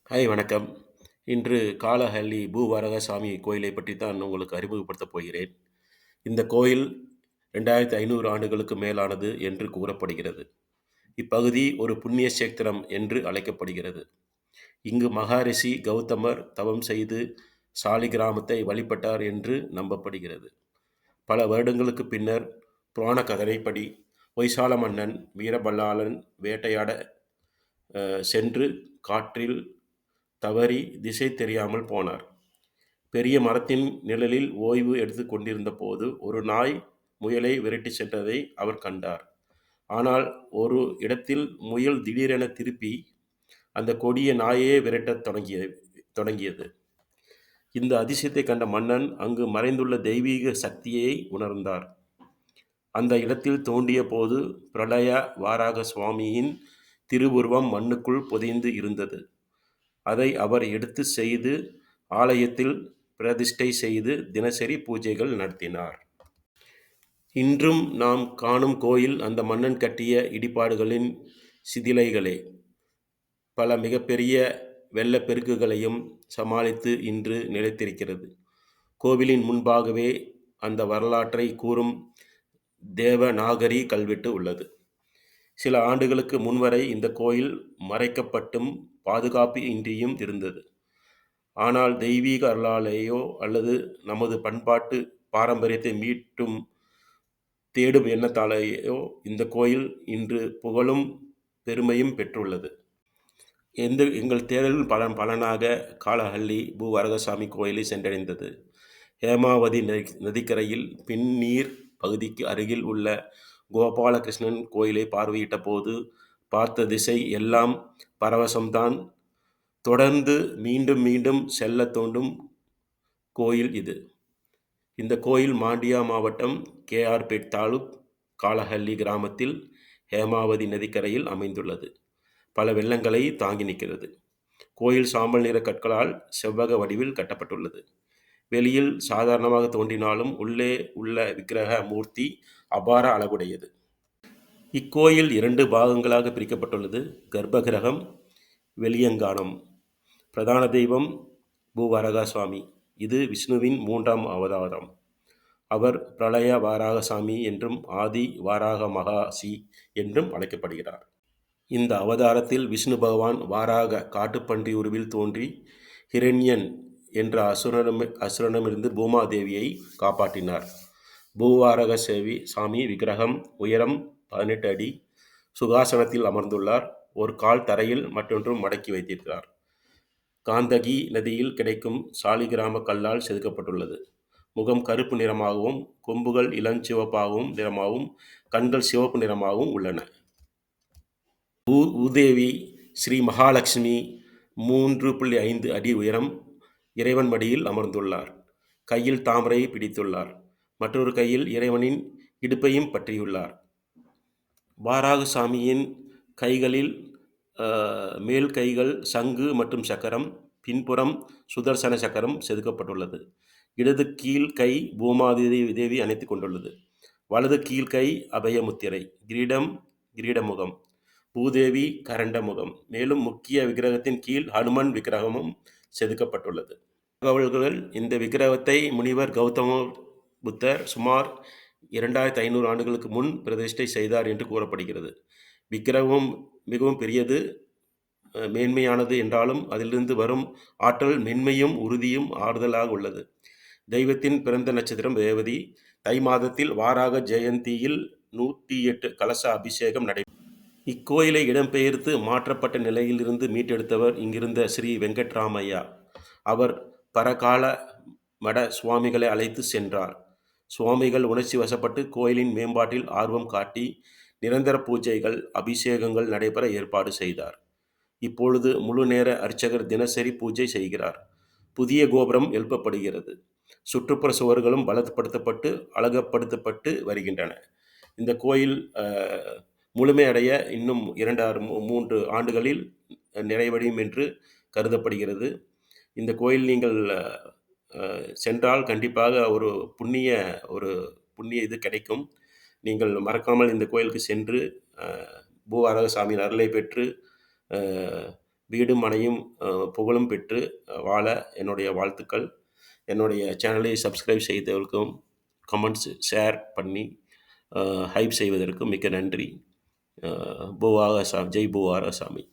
Hi வணக்கம். இன்று காலஹள்ளி பூவரகசாமி கோயிலை பற்றி தான் உங்களுக்கு அறிமுகப்படுத்தப் போகிறேன். இந்த கோயில் 2500 ஆண்டுகளுக்கு மேலானது என்று கூறப்படுகிறது. இப்பகுதி ஒரு புண்ணிய சேத்திரம் என்று அழைக்கப்படுகிறது. இங்கு மகாரிஷி கௌதமர் தவம் செய்து சாலிகிராமத்தை வழிபட்டார் என்று நம்பப்படுகிறது. பல வருடங்களுக்கு பின்னர் புராண கதைப்படி ஹொய்சால மன்னன் வீரபல்லாளன் வேட்டையாட சென்று காற்றில் தவறி திசை தெரியாமல் போனார். பெரிய மரத்தின் நிழலில் ஓய்வு எடுத்துக் கொண்டிருந்த போது ஒரு நாய் முயலை விரட்டிச் சென்றதை அவர் கண்டார். ஆனால் ஒரு இடத்தில் முயல் திடீரென திருப்பி அந்த கொடிய நாயையே விரட்டத் தொடங்கியது. இந்த அதிசயத்தைக் கண்ட மன்னன் அங்கு மறைந்துள்ள தெய்வீக சக்தியை உணர்ந்தார். அந்த இடத்தில் தோண்டிய போது பிரளய வாராக சுவாமியின் திருவுருவம் மண்ணுக்குள் புதைந்து இருந்தது. அதை அவர் எடுத்து செய்து ஆலயத்தில் பிரதிஷ்டை செய்து தினசரி பூஜைகள் நடத்தினார். இன்றும் நாம் காணும் கோயில் அந்த மன்னன் கட்டிய இடிபாடுகளின் சிதிலைகளே. பல மிகப்பெரிய வெள்ளப்பெருக்குகளையும் சமாளித்து இன்று நிலைத்திருக்கிறது. கோவிலின் முன்பாகவே அந்த வரலாற்றை கூறும் தேவநாகரி கல்வெட்டு உள்ளது. சில ஆண்டுகளுக்கு முன்வரை இந்த கோயில் மறைக்கப்பட்டும் பாதுகாப்பு இன்றியும் இருந்தது. ஆனால் தெய்வீக அருளாலேயோ அல்லது நமது பண்பாட்டு பாரம்பரியத்தை மீட்டும் தேடும் எண்ணத்தாலேயோ இந்த கோயில் இன்று புகழும் பெருமையும் பெற்றுள்ளது. எங்கள் தேடல் பலனாக காலஹள்ளி பூவரகசாமி கோயிலை சென்றடைந்தது. ஹேமாவதி நதிக்கரையில் பின்னீர் பகுதிக்கு அருகில் உள்ள கோபாலகிருஷ்ணன் கோயிலை பார்வையிட்ட போது பார்த்த திசை எல்லாம் பரவசம்தான். தொடர்ந்து மீண்டும் மீண்டும் செல்ல தோண்டும் கோயில் இது. இந்த கோயில் மாண்டியா மாவட்டம் கேஆர்பேட் தாலுக் காலஹள்ளி கிராமத்தில் ஹேமாவதி நதிக்கரையில் அமைந்துள்ளது. பல வெள்ளங்களை தாங்கி நிற்கிறது. கோயில் சாம்பல் நிற கற்களால் செவ்வக வடிவில் கட்டப்பட்டுள்ளது. வெளியில் சாதாரணமாக தோன்றினாலும் உள்ளே உள்ள விக்கிரக மூர்த்தி அபார அளவுடையது. இக்கோயில் 2 பாகங்களாக பிரிக்கப்பட்டுள்ளது. கர்ப்பகிரகம், வெளியங்கானம். பிரதான தெய்வம் பூவரக சுவாமி. இது விஷ்ணுவின் 3ஆம் அவதாரம். அவர் பிரளய வாராகசாமி என்றும் ஆதி வாராக மகாசி என்றும் அழைக்கப்படுகிறார். இந்த அவதாரத்தில் விஷ்ணு பகவான் வாராக காட்டுப்பன்றி உருவில் தோன்றி ஹிரண்யன் என்ற அசுரனிடமிருந்து பூமாதேவியை காப்பாற்றினார். பூவாரக சாமி விக்கிரகம் உயரம் 18 அடி. சுகாசனத்தில் அமர்ந்துள்ளார். ஒரு கால் தரையில் மற்றொன்று மடக்கி வைத்திருக்கிறார். காந்தகி நதியில் கிடைக்கும் சாலிகிராம கல்லால் செதுக்கப்பட்டுள்ளது. முகம் கருப்பு நிறமாகவும் கொம்புகள் இளஞ்சிவப்பாகவும் நிறமாகவும் கண்கள் சிவப்பு நிறமாகவும் உள்ளன. பூதேவி ஸ்ரீ மகாலட்சுமி 3.5 அடி உயரம் இறைவன் மடியில் அமர்ந்துள்ளார். கையில் தாமரையை பிடித்துள்ளார். மற்றொரு கையில் இறைவனின் இடுப்பையும் பற்றியுள்ளார். வாராகசாமியின் கைகளில் மேல் கைகள் சங்கு மற்றும் சக்கரம், பின்புறம் சுதர்சன சக்கரம் செதுக்கப்பட்டுள்ளது. இடது கீழ் கை பூமாதேவி அணைத்துக் கொண்டுள்ளது. வலது கீழ் கை அபயமுத்திரை. கிரீடம் கிரீடமுகம். பூதேவி கரண்ட முகம். மேலும் முக்கிய விக்கிரகத்தின் கீழ் ஹனுமன் விக்கிரகமும் செதுக்கப்பட்டுள்ளது. தகவல்கள்: இந்த விக்கிரகத்தை முனிவர் கௌதம புத்தர் சுமார் 2500 ஆண்டுகளுக்கு முன் பிரதிஷ்டை செய்தார் என்று கூறப்படுகிறது. விக்கிரகம் மிகவும் பெரியது, மேன்மையானது என்றாலும் அதிலிருந்து வரும் ஆற்றல் மென்மையும் உறுதியும் ஆறுதலாக உள்ளது. தெய்வத்தின் பிறந்த நட்சத்திரம் ரேவதி. தை மாதத்தில் வாராக ஜெயந்தியில் 108 கலச அபிஷேகம் நடைபெறும். இக்கோயிலை இடம்பெயர்த்து மாற்றப்பட்ட நிலையிலிருந்து மீட்டெடுத்தவர் இங்கிருந்த ஸ்ரீ வெங்கட்ராமையா. அவர் பரகால மட சுவாமிகளை அழைத்து சென்றார். சுவாமிகள் உணர்ச்சி வசப்பட்டு கோயிலின் மேம்பாட்டில் ஆர்வம் காட்டி நிரந்தர பூஜைகள் அபிஷேகங்கள் நடைபெற ஏற்பாடு செய்தார். இப்பொழுது முழு நேர அர்ச்சகர் தினசரி பூஜை செய்கிறார். புதிய கோபுரம் எழுப்பப்படுகிறது. சுற்றுப்புற சுவர்களும் பலப்படுத்தப்பட்டு அழகுபடுத்தப்பட்டு வருகின்றன. இந்த கோயில் முழுமையடைய இன்னும் 2-3 ஆண்டுகளில் நிறைவடையும் என்று கருதப்படுகிறது. இந்த கோயில் நீங்கள் சென்றால் கண்டிப்பாக ஒரு புண்ணிய இது கிடைக்கும். நீங்கள் மறக்காமல் இந்த கோயிலுக்கு சென்று பூவரகசாமியின் அருளை பெற்று வீடும் மனையும் புகழும் பெற்று வாழ என்னுடைய வாழ்த்துக்கள். என்னுடைய சேனலை சப்ஸ்கிரைப் செய்தவர்களுக்கும், கமெண்ட்ஸ் ஷேர் பண்ணி ஹைப் செய்வதற்கு மிக்க நன்றி. பூவாகசாமி. ஜெய் பூவாகசாமி.